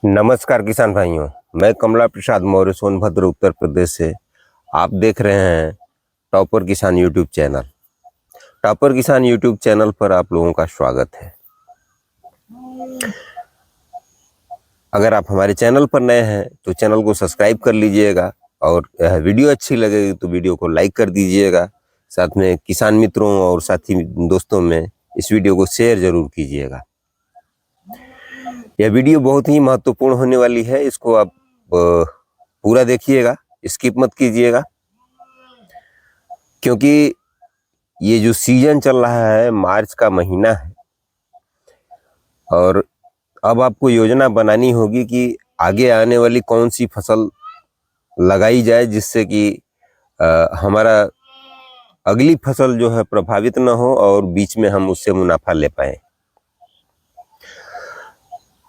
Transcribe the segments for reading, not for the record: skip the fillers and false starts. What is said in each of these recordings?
नमस्कार किसान भाइयों। मैं कमला प्रसाद मौर्य सोनभद्र उत्तर प्रदेश से। आप देख रहे हैं टॉपर किसान यूट्यूब चैनल। टॉपर किसान यूट्यूब चैनल पर आप लोगों का स्वागत है। अगर आप हमारे चैनल पर नए हैं तो चैनल को सब्सक्राइब कर लीजिएगा और यह वीडियो अच्छी लगेगी तो वीडियो को लाइक कर दीजिएगा। साथ में किसान मित्रों और साथी दोस्तों में इस वीडियो को शेयर जरूर कीजिएगा। यह वीडियो बहुत ही महत्वपूर्ण होने वाली है, इसको आप पूरा देखिएगा, स्किप मत कीजिएगा, क्योंकि ये जो सीजन चल रहा है मार्च का महीना है और अब आपको योजना बनानी होगी कि आगे आने वाली कौन सी फसल लगाई जाए जिससे कि हमारा अगली फसल जो है प्रभावित न हो और बीच में हम उससे मुनाफा ले पाए।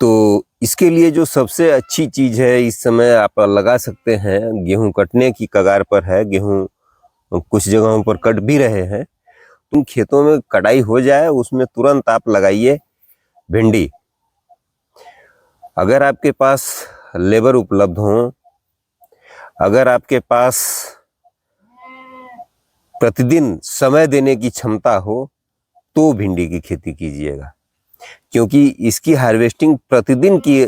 तो इसके लिए जो सबसे अच्छी चीज है इस समय आप लगा सकते हैं, गेहूं कटने की कगार पर है, गेहूं कुछ जगहों पर कट भी रहे हैं। उन खेतों में कटाई हो जाए उसमें तुरंत आप लगाइए भिंडी। अगर आपके पास लेबर उपलब्ध हो, अगर आपके पास प्रतिदिन समय देने की क्षमता हो तो भिंडी की खेती कीजिएगा, क्योंकि इसकी हार्वेस्टिंग प्रतिदिन की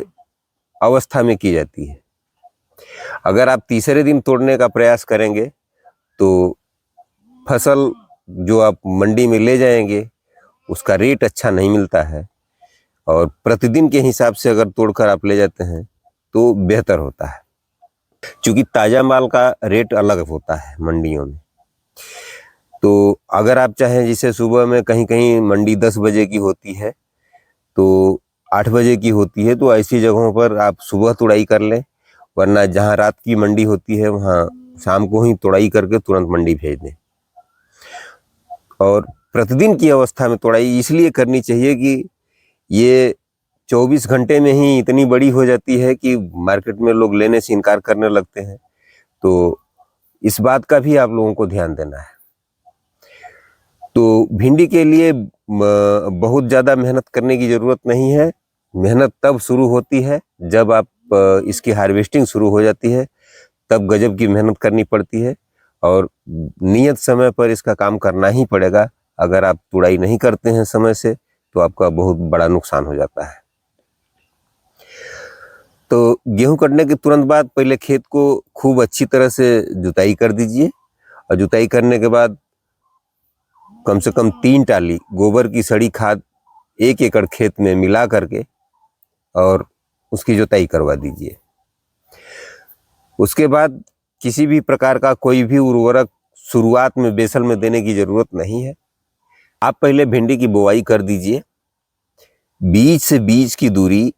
अवस्था में की जाती है। अगर आप तीसरे दिन तोड़ने का प्रयास करेंगे तो फसल जो आप मंडी में ले जाएंगे उसका रेट अच्छा नहीं मिलता है, और प्रतिदिन के हिसाब से अगर तोड़कर आप ले जाते हैं तो बेहतर होता है, क्योंकि ताजा माल का रेट अलग होता है मंडियों में। तो अगर आप चाहें, जैसे सुबह में कहीं कहीं मंडी 10 बजे की होती है तो 8 बजे की होती है, तो ऐसी जगहों पर आप सुबह तुड़ाई कर लें, वरना जहां रात की मंडी होती है वहां शाम को ही तुड़ाई करके तुरंत मंडी भेज दें। और प्रतिदिन की अवस्था में तुड़ाई इसलिए करनी चाहिए कि ये 24 घंटे में ही इतनी बड़ी हो जाती है कि मार्केट में लोग लेने से इनकार करने लगते हैं। तो इस बात का भी आप लोगों को ध्यान देना है। तो भिंडी के लिए बहुत ज़्यादा मेहनत करने की ज़रूरत नहीं है। मेहनत तब शुरू होती है जब आप इसकी हार्वेस्टिंग शुरू हो जाती है, तब गजब की मेहनत करनी पड़ती है और नियत समय पर इसका काम करना ही पड़ेगा। अगर आप तुड़ाई नहीं करते हैं समय से तो आपका बहुत बड़ा नुकसान हो जाता है। तो गेहूं कटने के तुरंत बाद पहले खेत को खूब अच्छी तरह से जुताई कर दीजिए, और जुताई करने के बाद कम से कम 3 टाली गोबर की सड़ी खाद 1 एकड़ खेत में मिला करके और उसकी जुताई करवा दीजिए। उसके बाद किसी भी प्रकार का कोई भी उर्वरक शुरुआत में बेसल में देने की जरूरत नहीं है। आप पहले भिंडी की बुआई कर दीजिए। बीज से बीज की दूरी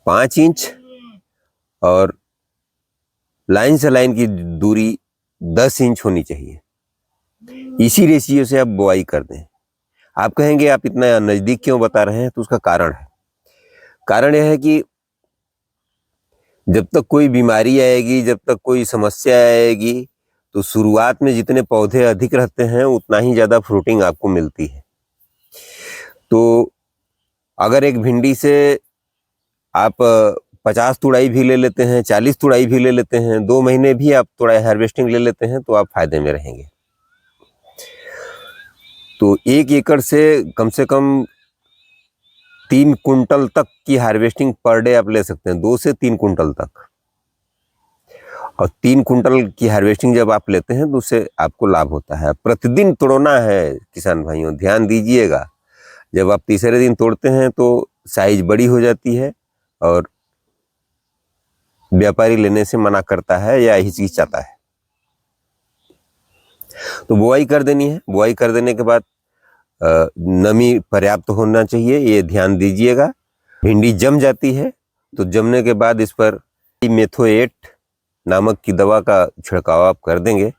5 इंच और लाइन से लाइन की दूरी 10 इंच होनी चाहिए। इसी रेशियो से आप बुआई कर दें। आप कहेंगे आप इतना नजदीक क्यों बता रहे हैं, तो उसका कारण है। कारण यह है कि जब तक कोई बीमारी आएगी, जब तक कोई समस्या आएगी, तो शुरुआत में जितने पौधे अधिक रहते हैं उतना ही ज्यादा फ्रूटिंग आपको मिलती है। तो अगर एक भिंडी से आप 50 तुड़ाई भी ले लेते हैं, 40 तुड़ाई भी ले लेते हैं, 2 महीने भी आप तुड़ाई हार्वेस्टिंग ले लेते हैं, तो आप फायदे में रहेंगे। तो 1 एकड़ से कम 3 कुंटल तक की हार्वेस्टिंग पर डे आप ले सकते हैं, 2 से 3 कुंटल तक। और 3 कुंटल की हार्वेस्टिंग जब आप लेते हैं तो उससे आपको लाभ होता है। प्रतिदिन तोड़ना है किसान भाइयों, ध्यान दीजिएगा। जब आप तीसरे दिन तोड़ते हैं तो साइज बड़ी हो जाती है और व्यापारी लेने से मना करता है या हिचकिचाता है। तो बुआई कर देनी है। बुआई कर देने के बाद नमी पर्याप्त होना चाहिए, ये ध्यान दीजिएगा। भिंडी जम जाती है तो जमने के बाद इस पर मेथोएट नामक की दवा का छिड़काव आप कर देंगे,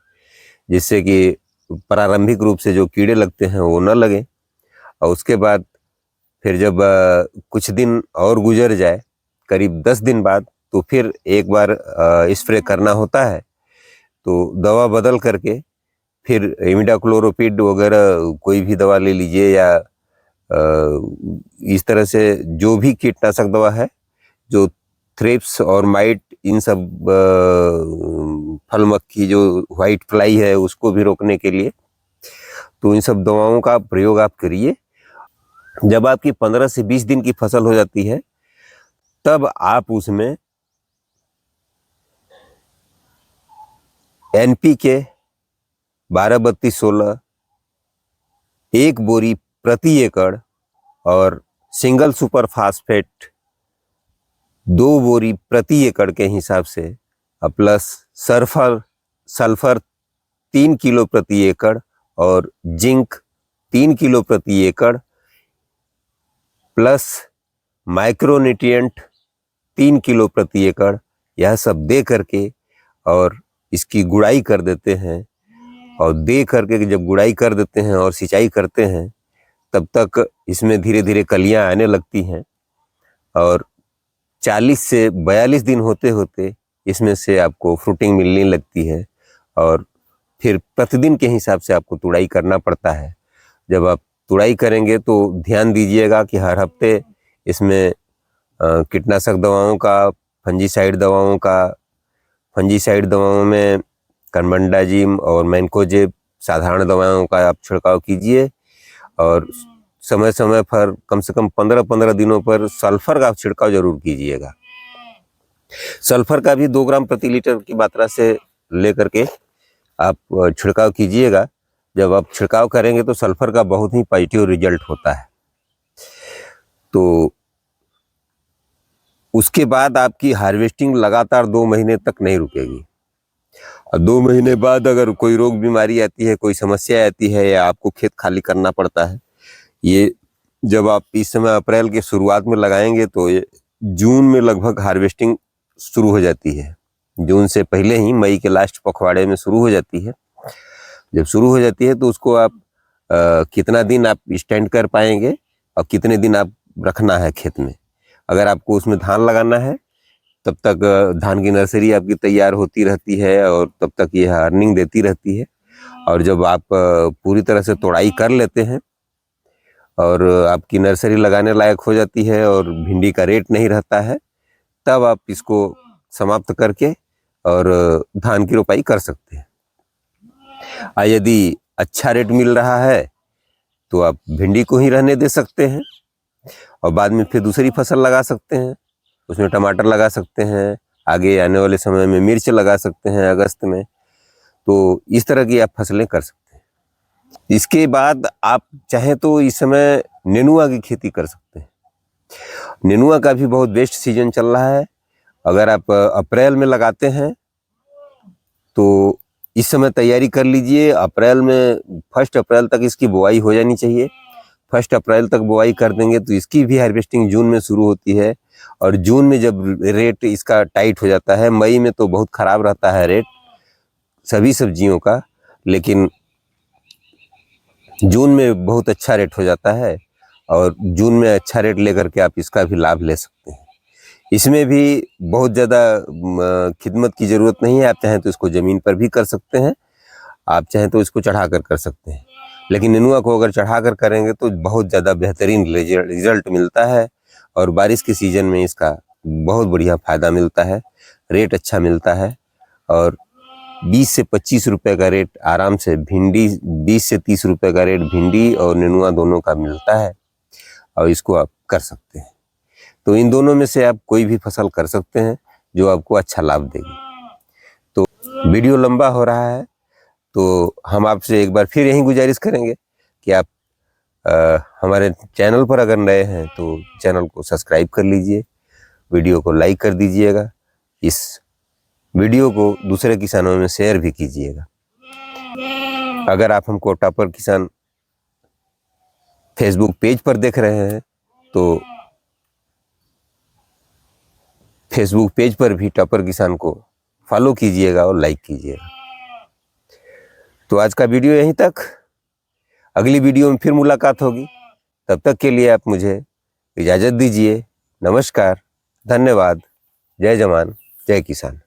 जिससे कि प्रारंभिक रूप से जो कीड़े लगते हैं वो न लगे। और उसके बाद फिर जब कुछ दिन और गुजर जाए, करीब 10 दिन बाद, तो फिर एक बार स्प्रे करना होता है। तो दवा बदल करके फिर इमिडाक्लोरोपिड वगैरह कोई भी दवा ले लीजिए, या इस तरह से जो भी कीटनाशक दवा है, जो थ्रिप्स और माइट, इन सब फल मक्खी जो व्हाइट फ्लाई है उसको भी रोकने के लिए, तो इन सब दवाओं का प्रयोग आप करिए। जब आपकी 15 से 20 दिन की फसल हो जाती है, तब आप उसमें NPK 12-32-16 1 बोरी प्रति एकड़ और सिंगल सुपर फास्फेट 2 बोरी प्रति एकड़ के हिसाब से, प्लस सल्फर 3 किलो प्रति एकड़ और जिंक 3 किलो प्रति एकड़, प्लस माइक्रोन्यूट्रिएंट 3 किलो प्रति एकड़, यह सब दे करके और इसकी गुड़ाई कर देते हैं। और दे करके जब गुड़ाई कर देते हैं और सिंचाई करते हैं, तब तक इसमें धीरे धीरे कलियां आने लगती हैं और 40 से 42 दिन होते होते इसमें से आपको फ्रूटिंग मिलने लगती है। और फिर प्रतिदिन के हिसाब से आपको तुड़ाई करना पड़ता है। जब आप तुड़ाई करेंगे तो ध्यान दीजिएगा कि हर हफ्ते इसमें कीटनाशक दवाओं का, फंजीसाइड दवाओं में कार्बेंडाजिम और मैंकोजेब साधारण दवाओं का आप छिड़काव कीजिए। और समय समय पर कम से कम 15-15 दिनों पर सल्फर का छिड़काव जरूर कीजिएगा। सल्फर का भी 2 ग्राम प्रति लीटर की मात्रा से लेकर के आप छिड़काव कीजिएगा। जब आप छिड़काव करेंगे तो सल्फर का बहुत ही पॉजिटिव रिजल्ट होता है। तो उसके बाद आपकी हार्वेस्टिंग लगातार 2 महीने तक नहीं रुकेगी। और 2 महीने बाद अगर कोई रोग बीमारी आती है, कोई समस्या आती है या आपको खेत खाली करना पड़ता है, ये जब आप इस समय अप्रैल के शुरुआत में लगाएंगे तो ये जून में लगभग हार्वेस्टिंग शुरू हो जाती है। जून से पहले ही मई के लास्ट पखवाड़े में शुरू हो जाती है। जब शुरू हो जाती है तो उसको आप कितना दिन आप स्टैंड कर पाएंगे और कितने दिन आप रखना है खेत में। अगर आपको उसमें धान लगाना है, तब तक धान की नर्सरी आपकी तैयार होती रहती है और तब तक ये अर्निंग देती रहती है। और जब आप पूरी तरह से तोड़ाई कर लेते हैं और आपकी नर्सरी लगाने लायक हो जाती है और भिंडी का रेट नहीं रहता है, तब आप इसको समाप्त करके और धान की रोपाई कर सकते हैं। यदि अच्छा रेट मिल रहा है तो आप भिंडी को ही रहने दे सकते हैं और बाद में फिर दूसरी फसल लगा सकते हैं। उसमें टमाटर लगा सकते हैं, आगे आने वाले समय में मिर्च लगा सकते हैं अगस्त में। तो इस तरह की आप फसलें कर सकते हैं। इसके बाद आप चाहें तो इस समय नेनुआ की खेती कर सकते हैं। नेनुआ का भी बहुत बेस्ट सीजन चल रहा है। अगर आप अप्रैल में लगाते हैं तो इस समय तैयारी कर लीजिए। अप्रैल में 1 अप्रैल तक इसकी बुआई हो जानी चाहिए। 1 अप्रैल तक बुआई कर देंगे तो इसकी भी हार्वेस्टिंग जून में शुरू होती है। और जून में जब रेट इसका टाइट हो जाता है, मई में तो बहुत ख़राब रहता है रेट सभी सब्जियों का, लेकिन जून में बहुत अच्छा रेट हो जाता है। और जून में अच्छा रेट लेकर के आप इसका भी लाभ ले सकते हैं। इसमें भी बहुत ज़्यादा खिदमत की ज़रूरत नहीं है। आप चाहें तो इसको ज़मीन पर भी कर सकते हैं, आप चाहें तो इसको चढ़ा कर सकते हैं। लेकिन नेनुआ को अगर चढ़ा कर करेंगे तो बहुत ज़्यादा बेहतरीन रिजल्ट मिलता है और बारिश के सीज़न में इसका बहुत बढ़िया फ़ायदा मिलता है, रेट अच्छा मिलता है। और 20 से 25 रुपये का रेट आराम से भिंडी, 20 से 30 रुपये का रेट भिंडी और नेनुआ दोनों का मिलता है और इसको आप कर सकते हैं। तो इन दोनों में से आप कोई भी फसल कर सकते हैं जो आपको अच्छा लाभ देगी। तो वीडियो लंबा हो रहा है तो हम आपसे एक बार फिर यही गुजारिश करेंगे कि आप हमारे चैनल पर अगर नए हैं तो चैनल को सब्सक्राइब कर लीजिए, वीडियो को लाइक कर दीजिएगा, इस वीडियो को दूसरे किसानों में शेयर भी कीजिएगा। अगर आप हमको टॉपर किसान फेसबुक पेज पर देख रहे हैं तो फेसबुक पेज पर भी टॉपर किसान को फॉलो कीजिएगा और लाइक कीजिएगा। तो आज का वीडियो यहीं तक। अगली वीडियो में फिर मुलाकात होगी। तब तक के लिए आप मुझे इजाज़त दीजिए। नमस्कार, धन्यवाद। जय जवान, जय किसान।